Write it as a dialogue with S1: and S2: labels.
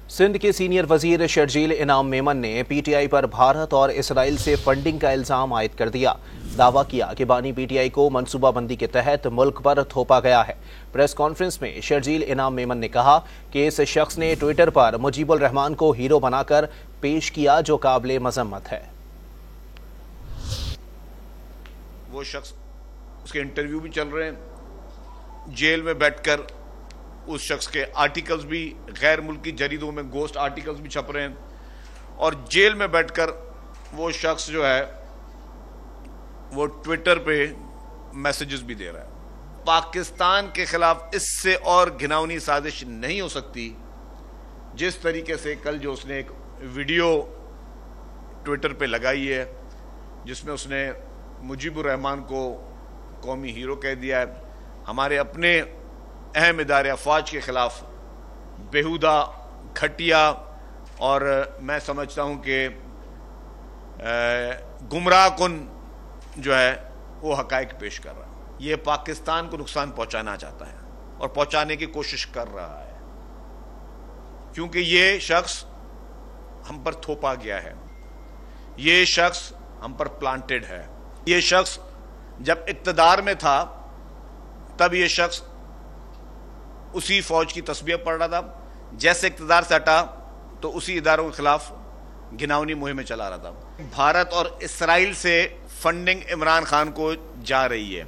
S1: सिंध के सीनियर वजीर शर्जील इनाम मेमन ने पीटीआई पर भारत और इसराइल से फंडिंग का इल्जाम आयद कर दिया। दावा किया कि बानी पीटीआई को मनसूबाबंदी के तहत मुल्क पर थोपा गया है। प्रेस कॉन्फ्रेंस में शर्जील इनाम मेमन ने कहा कि इस शख्स ने ट्विटर पर मुजीबुर रहमान को हीरो बनाकर पेश किया, जो काबिले मजम्मत है।
S2: वो शख्स, उसके इंटरव्यू भी चल रहे हैं, जेल में बैठकर उस शख्स के आर्टिकल्स भी गैर मुल्की जरीदों में गोस्ट आर्टिकल्स भी छप रहे हैं, और जेल में बैठकर वो शख्स जो है वो ट्विटर पे मैसेजेस भी दे रहा है। पाकिस्तान के खिलाफ इससे और घिनौनी साजिश नहीं हो सकती जिस तरीके से कल जो उसने एक वीडियो ट्विटर पे लगाई है जिसमें उसने मुजीबुर रहमान को कौमी हीरो कह दिया है। हमारे अपने अहम इदारे अफवाज के खिलाफ बेहुदा, घटिया और मैं समझता हूँ कि गुमराह कुन जो है वो हकायक पेश कर रहा है। ये पाकिस्तान को नुकसान पहुँचाना चाहता है और पहुँचाने की कोशिश कर रहा है, क्योंकि ये शख्स हम पर थोपा गया है, ये शख्स हम पर प्लांटेड है। ये शख्स जब इक़्तिदार में था तब ये शख्स उसी फौज की तस्बीह पढ़ रहा था, जैसे इक़्तिदार से हटा तो उसी इदारों के खिलाफ घिनौनी मुहिमें चला रहा था। भारत और इसराइल से फंडिंग इमरान खान को जा रही है।